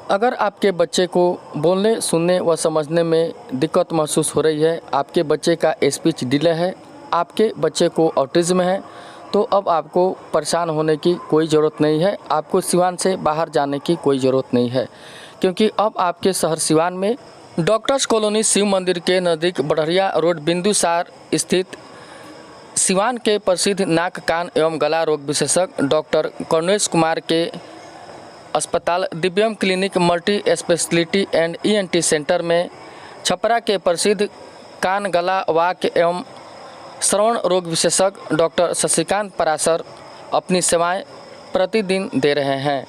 अगर आपके बच्चे को बोलने, सुनने व समझने में दिक्कत महसूस हो रही है, आपके बच्चे का स्पीच डिले है, आपके बच्चे को ऑटिज़्म है, तो अब आपको परेशान होने की कोई ज़रूरत नहीं है। आपको सिवान से बाहर जाने की कोई ज़रूरत नहीं है, क्योंकि अब आपके शहर सिवान में डॉक्टर्स कॉलोनी शिव मंदिर के नज़दीक बढ़िया रोड बिंदुसार स्थित सिवान के प्रसिद्ध नाक, कान एवं गला रोग विशेषज्ञ डॉक्टर कर्णेश कुमार के अस्पताल Divyam clinic multi speciality and ENT centre में छपरा के प्रसिद्ध कान, गला, वाक एवं श्रवण रोग विशेषज्ञ डॉक्टर शशिकांत पराशर अपनी सेवाएं प्रतिदिन दे रहे हैं।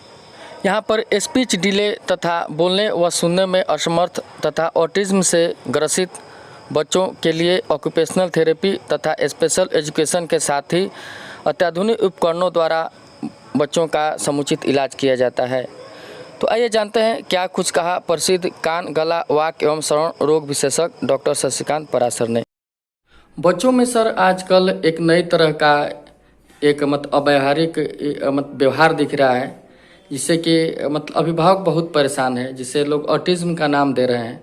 यहां पर स्पीच डिले तथा बोलने व सुनने में असमर्थ तथा ऑटिज्म से ग्रसित बच्चों के लिए ऑक्यूपेशनल थेरेपी तथा स्पेशल एजुकेशन के साथ ही अत्याधुनिक उपकरणों द्वारा बच्चों का समुचित इलाज किया जाता है। तो आइए जानते हैं क्या कुछ कहा प्रसिद्ध कान, गला, वाक एवं श्रवण रोग विशेषज्ञ डॉक्टर शशिकांत पराशर ने। बच्चों में सर आजकल एक नई तरह का एक अव्यावहारिक व्यवहार दिख रहा है, जिससे कि अभिभावक बहुत परेशान है, जिसे लोग ऑटिज्म का नाम दे रहे हैं।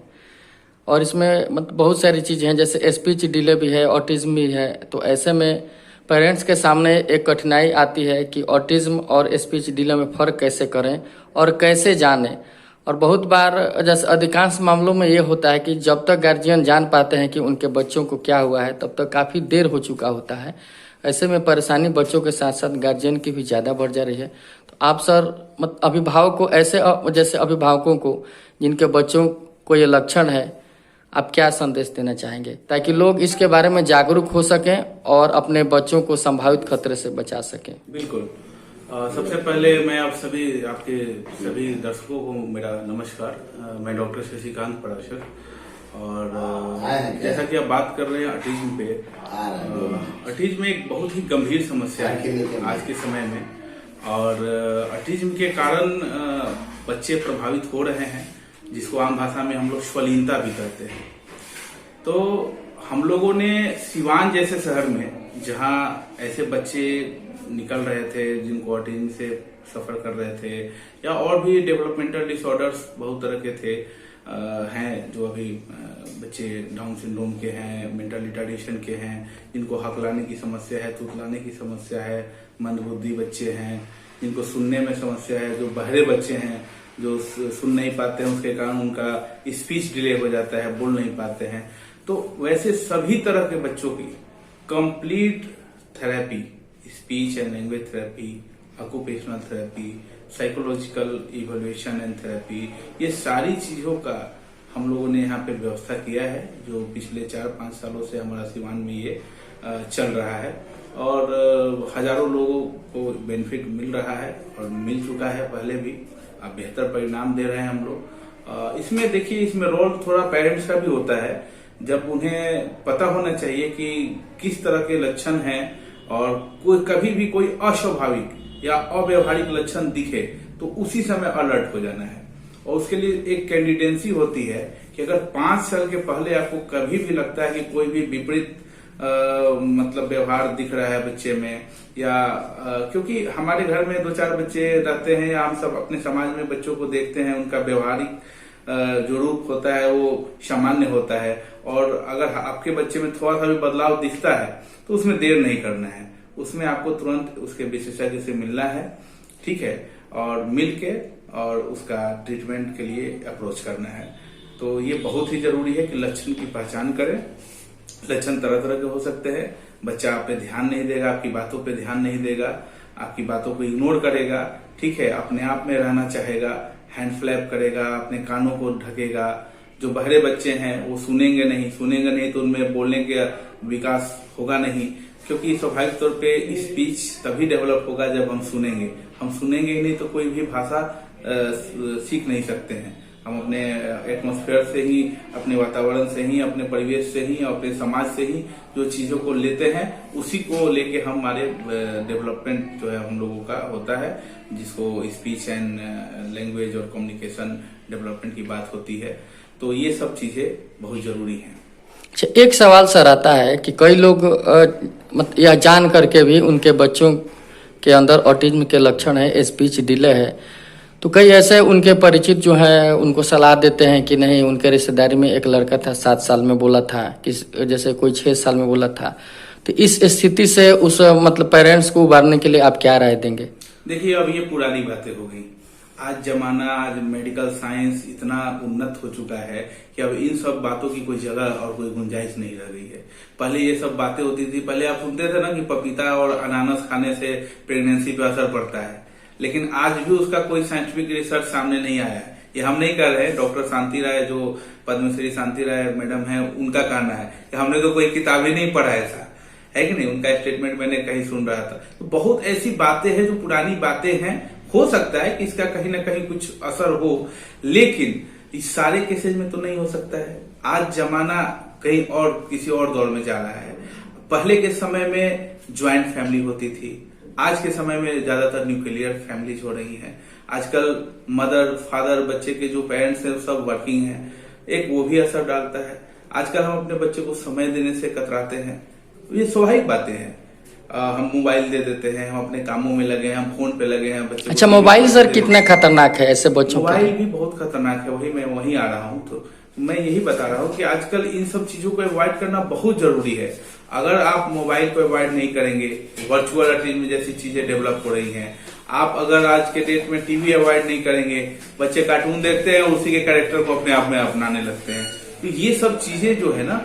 और इसमें बहुत सारी चीज़ें हैं, जैसे स्पीच डिले भी है, ऑटिज्म भी है। तो ऐसे में पेरेंट्स के सामने एक कठिनाई आती है कि ऑटिज्म और स्पीच डिले में फ़र्क कैसे करें और कैसे जानें। और बहुत बार जैसे अधिकांश मामलों में ये होता है कि जब तक गार्जियन जान पाते हैं कि उनके बच्चों को क्या हुआ है, तब तक काफ़ी देर हो चुका होता है। ऐसे में परेशानी बच्चों के साथ साथ गार्जियन की भी ज़्यादा बढ़ जा रही है। तो आप सर अभिभावक को ऐसे जैसे अभिभावकों को जिनके बच्चों को ये लक्षण है, आप क्या संदेश देना चाहेंगे ताकि लोग इसके बारे में जागरूक हो सकें और अपने बच्चों को संभावित खतरे से बचा सकें? बिल्कुल। सबसे पहले मैं आपके सभी दर्शकों को मेरा नमस्कार। मैं डॉक्टर शशिकांत पराशर, और जैसा कि आप बात कर रहे हैं ऑटिज्म पे, ऑटिज्म एक बहुत ही गंभीर समस्या है आज के समय में। और ऑटिज्म के कारण बच्चे प्रभावित हो रहे हैं, जिसको आम भाषा में हम लोग स्वलीनता भी कहते हैं। तो हम लोगों ने सिवान जैसे शहर में, जहां ऐसे बच्चे निकल रहे थे जिनको ऑटिज्म से सफर कर रहे थे, या और भी डेवलपमेंटल डिसऑर्डर्स बहुत तरह के थे हैं, जो अभी बच्चे डाउन सिंड्रोम के हैं, मेंटल रिटार्डेशन के हैं, जिनको हकलाने की समस्या है, तुतलाने की समस्या है, मंदबुद्धि बच्चे हैं, जिनको सुनने में समस्या है, जो बहरे बच्चे हैं जो सुन नहीं पाते हैं, उसके कारण उनका स्पीच डिले हो जाता है, बोल नहीं पाते हैं। तो वैसे सभी तरह के बच्चों की complete therapy, speech and language therapy, occupational therapy, psychological evaluation and therapy, ये सारी चीजों का हम लोगों ने यहाँ पे व्यवस्था किया है, जो पिछले 4-5 सालों से हमारा सिवान में ये चल रहा है। और हजारों लोगों को बेनिफिट मिल रहा है और मिल चुका है पहले भी। अब बेहतर परिणाम दे रहे हैं हम लोग। इसमें देखिए, इसमें रोल थोड़ा पेरेंट्स का भी होता है। जब उन्हें पता होना चाहिए कि किस तरह के लक्षण हैं, और कभी भी कोई अस्वाभाविक या अव्यवहारिक लक्षण दिखे तो उसी समय अलर्ट हो जाना है। और उसके लिए एक कैंडिडेंसी होती है कि अगर 5 साल के पहले आपको कभी भी लगता है कि कोई भी विपरीत व्यवहार दिख रहा है बच्चे में, या क्योंकि हमारे घर में 2-4 बच्चे रहते हैं, या हम सब अपने समाज में बच्चों को देखते हैं, उनका व्यवहारिक जो रूप होता है वो सामान्य होता है। और अगर आपके बच्चे में थोड़ा सा भी बदलाव दिखता है तो उसमें देर नहीं करना है, उसमें आपको तुरंत उसके विशेषज्ञ से मिलना है, ठीक है, और मिलके और उसका ट्रीटमेंट के लिए अप्रोच करना है। तो ये बहुत ही जरूरी है कि लक्षण की पहचान करें। लक्षण तरह तरह के हो सकते हैं। बच्चा आप पे ध्यान नहीं देगा, आपकी बातों पे ध्यान नहीं देगा, आपकी बातों को इग्नोर करेगा, ठीक है, अपने आप में रहना चाहेगा, हैंड फ्लैप करेगा, अपने कानों को ढकेगा। जो बहरे बच्चे हैं वो सुनेंगे नहीं तो उनमें बोलने का विकास होगा नहीं, क्योंकि स्वाभाविक तौर पे स्पीच तभी डेवलप होगा जब हम सुनेंगे ही नहीं तो कोई भी भाषा सीख नहीं सकते हैं। हम अपने एटमॉस्फेयर से ही, अपने वातावरण से ही, अपने परिवेश से ही, अपने समाज से ही जो चीजों को लेते हैं, उसी को लेके हमारे डेवलपमेंट जो है हम लोगों का होता है, जिसको स्पीच एंड लैंग्वेज और कम्युनिकेशन डेवलपमेंट की बात होती है। तो ये सब चीजें बहुत जरूरी हैं। अच्छा, एक सवाल सर आता है कि कई लोग यह जान करके भी उनके बच्चों के अंदर ऑटिज्म के लक्षण है, स्पीच डिले है, तो कई ऐसे उनके परिचित जो हैं उनको सलाह देते हैं कि नहीं, उनके रिश्तेदारी में एक लड़का था 7 साल में बोला था, किस जैसे कोई 6 साल में बोला था। तो इस स्थिति से उस मतलब पेरेंट्स को उबारने के लिए आप क्या राय देंगे? देखिए, अब ये पुरानी बातें हो गई। आज जमाना, आज मेडिकल साइंस इतना उन्नत हो चुका है कि अब इन सब बातों की कोई जगह और कोई गुंजाइश नहीं रह गई है। पहले ये सब बातें होती थी, पहले आप सुनते थे ना कि पपीता और अनानास खाने से प्रेगनेंसी पे असर पड़ता है, लेकिन आज भी उसका कोई साइंटिफिक रिसर्च सामने नहीं आया है। ये हम नहीं कर रहे हैं, डॉक्टर शांति राय जो पद्मश्री शांति राय मैडम है उनका कहना है कि हमने तो कोई किताब ही नहीं पढ़ा, ऐसा है कि नहीं। उनका स्टेटमेंट मैंने कहीं सुन रहा था। तो बहुत ऐसी बातें हैं जो पुरानी बातें हैं, हो सकता है कि इसका कहीं ना कहीं कुछ असर हो, लेकिन इस सारे केसेज में तो नहीं हो सकता है। आज जमाना कहीं और किसी और दौर में जा रहा है। पहले के समय में ज्वाइंट फैमिली होती थी, आज के समय में ज्यादातर न्यूक्लियर फैमिलीज हो रही हैं। आजकल मदर फादर बच्चे के जो पेरेंट्स हैं सब वर्किंग हैं, एक वो भी असर डालता है। आजकल हम अपने बच्चे को समय देने से कतराते हैं, ये स्वाभाविक बातें हैं। हम मोबाइल दे देते हैं, हम अपने कामों में लगे हैं, हम फोन पे लगे हैं बच्चे। अच्छा, मोबाइल सर कितना खतरनाक है ऐसे बच्चों का? मोबाइल भी बहुत खतरनाक है, वही मैं वहीं आ रहा हूँ। तो मैं यही बता रहा हूँ कि आजकल इन सब चीजों को अवॉइड करना बहुत जरूरी है। अगर आप मोबाइल को अवॉइड नहीं करेंगे, वर्चुअल रियलिटी जैसी चीजें डेवलप हो रही हैं। आप अगर आज के डेट में टीवी अवॉइड नहीं करेंगे, बच्चे कार्टून देखते हैं, उसी के कैरेक्टर को अपने आप में अपनाने लगते हैं। तो ये सब चीजें जो है ना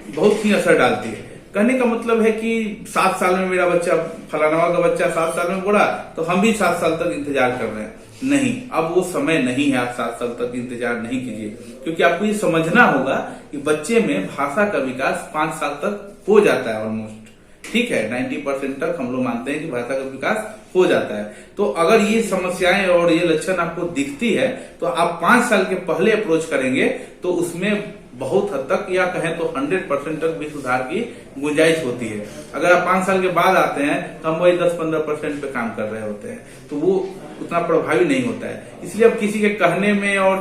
बहुत ही असर डालती है। कहने का मतलब है कि 7 साल में मेरा बच्चा, फलाना का बच्चा 7 साल में बोला तो हम भी 7 साल तक इंतजार कर रहे हैं। नहीं, अब वो समय नहीं है। आप 7 साल तक इंतजार नहीं कीजिए, क्योंकि आपको ये समझना होगा कि बच्चे में भाषा का विकास 5 साल तक हो जाता है ऑलमोस्ट। ठीक है, 90% तक हम लोग मानते हैं कि भाषा का विकास हो जाता है। तो अगर ये समस्याएं और ये लक्षण आपको दिखती है तो आप 5 साल के पहले अप्रोच करेंगे तो उसमें बहुत हद तक, या कहें तो 100% तक भी सुधार की गुंजाइश होती है। अगर आप 5 साल के बाद आते हैं तो हम वही 10-15% पे काम कर रहे होते हैं, तो वो उतना प्रभावी नहीं होता है। इसलिए अब किसी के कहने में और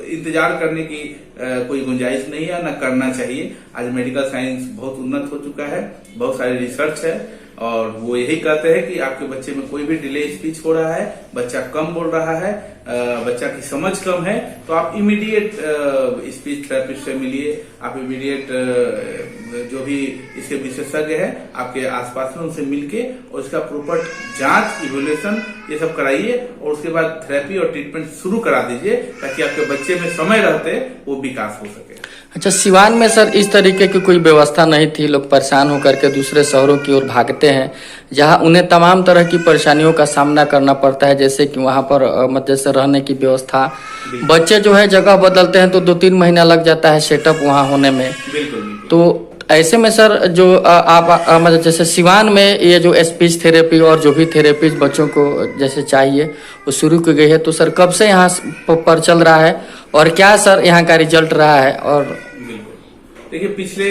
इंतजार करने की कोई गुंजाइश नहीं है, न करना चाहिए। आज मेडिकल साइंस बहुत उन्नत हो चुका है, बहुत सारे रिसर्च है, और वो यही कहते हैं कि आपके बच्चे में कोई भी डिले स्पीच हो रहा है, बच्चा कम बोल रहा है, बच्चा की समझ कम है, तो आप इमीडिएट स्पीच थेरेपिस्ट से मिलिए। आप इमीडिएट जो भी इसके विशेषज्ञ है आपके आसपास में, उनसे मिलके और इसका प्रॉपर जांच, इवोल्यूशन ये सब कराइए, और उसके बाद थेरेपी और ट्रीटमेंट शुरू करा दीजिए, ताकि आपके बच्चे में समय रहते वो विकास हो सके। अच्छा, सिवान में सर इस तरीके की कोई व्यवस्था नहीं थी, लोग परेशान होकर के दूसरे शहरों की ओर भागते हैं, जहां उन्हें तमाम तरह की परेशानियों का सामना करना पड़ता है। जैसे कि वहां पर जैसे रहने की व्यवस्था, बच्चे जो है जगह बदलते हैं तो 2-3 महीना लग जाता है सेटअप वहां होने में। बिल्कुल। तो ऐसे में सर जो आप मतलब जैसे सिवान में ये जो स्पीच थेरेपी और जो भी थेरेपी बच्चों को जैसे चाहिए वो शुरू की गई है, तो सर कब से यहाँ पर चल रहा है और क्या सर यहाँ का रिजल्ट रहा है? और बिल्कुल, देखिए पिछले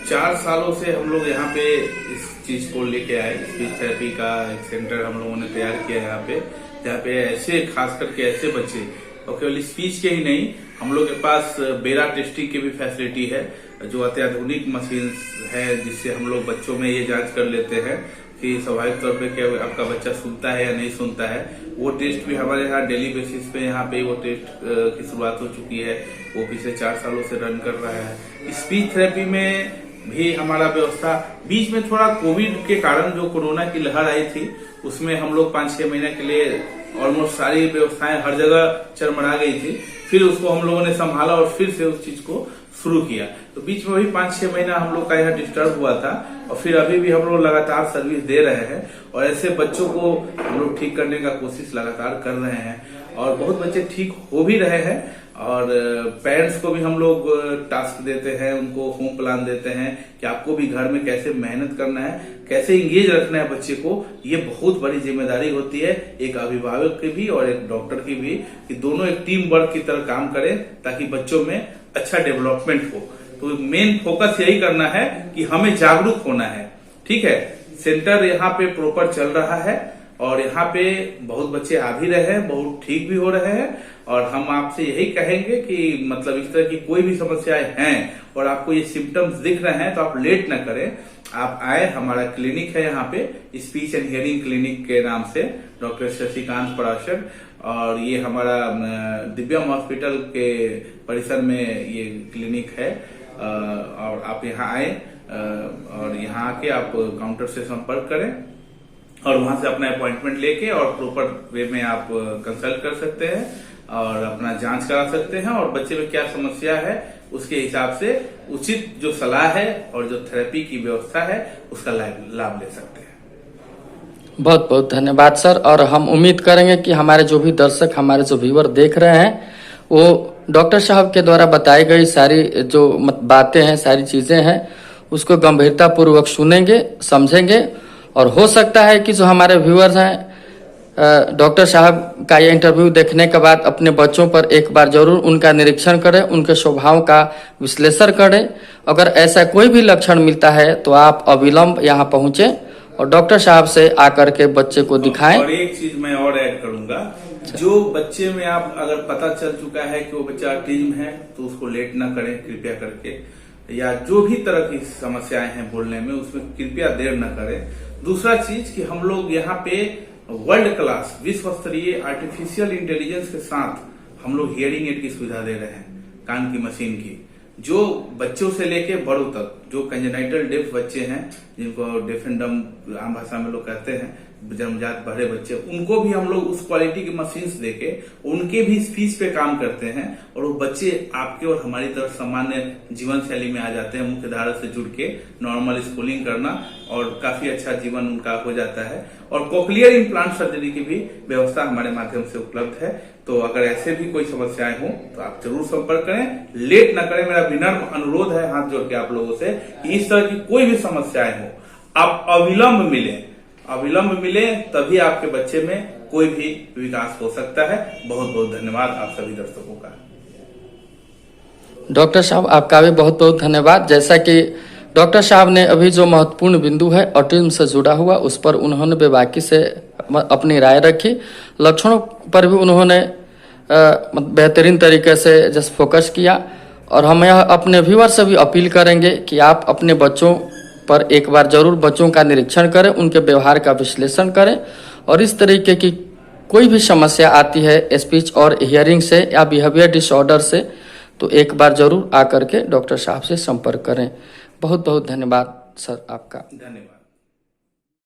4 सालों से हम लोग यहाँ पे इस चीज को लेके आए। स्पीच थेरेपी का एक सेंटर हम लोगों ने तैयार किया है यहाँ पे, जहाँ पे ऐसे खास करके ऐसे बच्चे, और केवल स्पीच के ही नहीं, हम लोग के पास बेरा टेस्टिंग की भी फैसिलिटी है, जो अत्याधुनिक मशीन है, जिससे हम लोग बच्चों में ये जांच कर लेते हैं कि स्वाभाविक तौर पे क्या आपका बच्चा सुनता है या नहीं सुनता है। वो टेस्ट भी हमारे यहाँ डेली बेसिस पे यहाँ पे वो टेस्ट की शुरुआत हो चुकी है, वो पिछले 4 सालों से रन कर रहा है। स्पीच थेरेपी में भी हमारा व्यवस्था, बीच में थोड़ा कोविड के कारण जो कोरोना की लहर आई थी, उसमें हम लोग 5-6 महीने के लिए ऑलमोस्ट सारी व्यवस्थाएं हर जगह चरमरा गई थी। फिर उसको हम लोगों ने संभाला और फिर से उस चीज को शुरू किया। तो बीच में वही 5-6 महीना हम लोग का यहाँ डिस्टर्ब हुआ था, और फिर अभी भी हम लोग लगातार सर्विस दे रहे हैं, और ऐसे बच्चों को हम लोग ठीक करने का कोशिश लगातार कर रहे हैं, और बहुत बच्चे ठीक हो भी रहे हैं। और पेरेंट्स को भी हम लोग टास्क देते हैं, उनको होम प्लान देते हैं कि आपको भी घर में कैसे मेहनत करना है, कैसे इंगेज रखना है बच्चे को। ये बहुत बड़ी जिम्मेदारी होती है एक अभिभावक की भी और एक डॉक्टर की भी, कि दोनों एक टीम वर्क की तरह काम करें ताकि बच्चों में अच्छा डेवलपमेंट हो। तो मेन फोकस यही करना है कि हमें जागरूक होना है। ठीक है, सेंटर यहाँ पे प्रॉपर चल रहा है, और यहाँ पे बहुत बच्चे आ भी रहे हैं, बहुत ठीक भी हो रहे हैं, और हम आपसे यही कहेंगे कि मतलब इस तरह की कोई भी समस्याएं हैं और आपको ये सिम्टम्स दिख रहे हैं तो आप लेट न करें, आप आए, हमारा क्लिनिक है यहाँ पे, स्पीच एंड हियरिंग क्लिनिक के नाम से, डॉक्टर शशिकांत पराशर। और ये हमारा दिव्यम हॉस्पिटल के परिसर में ये क्लिनिक है। और आप यहाँ आए और यहाँ आके आप काउंटर से संपर्क करें और वहां से अपना अपॉइंटमेंट लेके और प्रॉपर वे में आप कंसल्ट कर सकते हैं और अपना जांच करा सकते हैं और बच्चे में क्या समस्या है उसके हिसाब से उचित जो सलाह है और जो थेरेपी की व्यवस्था है उसका लाभ ले सकते हैं। बहुत बहुत धन्यवाद सर। और हम उम्मीद करेंगे कि हमारे जो भी दर्शक, हमारे जो व्यूअर देख रहे हैं, वो डॉक्टर साहब के द्वारा बताई गई सारी जो बातें हैं, सारी चीजें हैं, उसको गंभीरता पूर्वक सुनेंगे, समझेंगे। और हो सकता है कि जो हमारे व्यूअर्स हैं, डॉक्टर साहब का ये इंटरव्यू देखने के बाद अपने बच्चों पर एक बार जरूर उनका निरीक्षण करें, उनके स्वभाव का विश्लेषण करें। अगर ऐसा कोई भी लक्षण मिलता है तो आप अविलंब यहाँ पहुंचे और डॉक्टर साहब से आकर के बच्चे को दिखाएं। और एक चीज मैं और ऐड करूंगा, जो बच्चे में आप अगर पता चल चुका है कि वो बच्चा ऑटिज्म है तो उसको लेट ना करें कृपया करके, या जो भी तरह की समस्याएं हैं बोलने में उसमें कृपया देर न करें। दूसरा चीज कि हम लोग यहाँ पे वर्ल्ड क्लास विश्व स्तरीय आर्टिफिशियल इंटेलिजेंस के साथ हम लोग हियरिंग एड की सुविधा दे रहे हैं, कान की मशीन की, जो बच्चों से लेके बड़ों तक, जो कंजेनाइटल डेफ बच्चे हैं, जिनको डेफ एंड डम आम भाषा में लोग कहते हैं, जन्मजात बहरे बच्चे, उनको भी हम लोग उस क्वालिटी की मशीन्स देके उनके भी स्पीच पे काम करते हैं और वो बच्चे आपके और हमारी तरफ सामान्य जीवन शैली में आ जाते हैं, मुख्य धारा से जुड़ के नॉर्मल स्कूलिंग करना और काफी अच्छा जीवन उनका हो जाता है। और कोक्लियर इम्प्लांट सर्जरी की भी व्यवस्था हमारे माध्यम से उपलब्ध है। तो अगर ऐसे भी कोई समस्याएं हो तो आप जरूर संपर्क करें, लेट न करें। मेरा विनम्र अनुरोध है हाथ जोड़ के आप लोगों से कि इस तरह की कोई भी समस्याएं हो आप अविलंब मिलें, अविलंब मिले, तभी आपके बच्चे में कोई भी विकास हो सकता है। बहुत बहुत धन्यवाद आप सभी दर्शकों का। डॉक्टर साहब आपका भी बहुत बहुत धन्यवाद। जैसा कि डॉक्टर साहब ने अभी जो महत्वपूर्ण बिंदु है ऑटिज्म से जुड़ा हुआ, उस पर उन्होंने बेबाकी से अपनी राय रखी। लक्षणों पर भी उन्होंने बेहतरीन तरीके से जस्ट फोकस किया। और हम यह अपने व्यूअर से भी अपील करेंगे कि आप अपने बच्चों पर एक बार जरूर बच्चों का निरीक्षण करें, उनके व्यवहार का विश्लेषण करें और इस तरीके की कोई भी समस्या आती है स्पीच और हियरिंग से या बिहेवियर डिसऑर्डर से, तो एक बार जरूर आकर के डॉक्टर साहब से संपर्क करें। बहुत बहुत धन्यवाद सर आपका। धन्यवाद।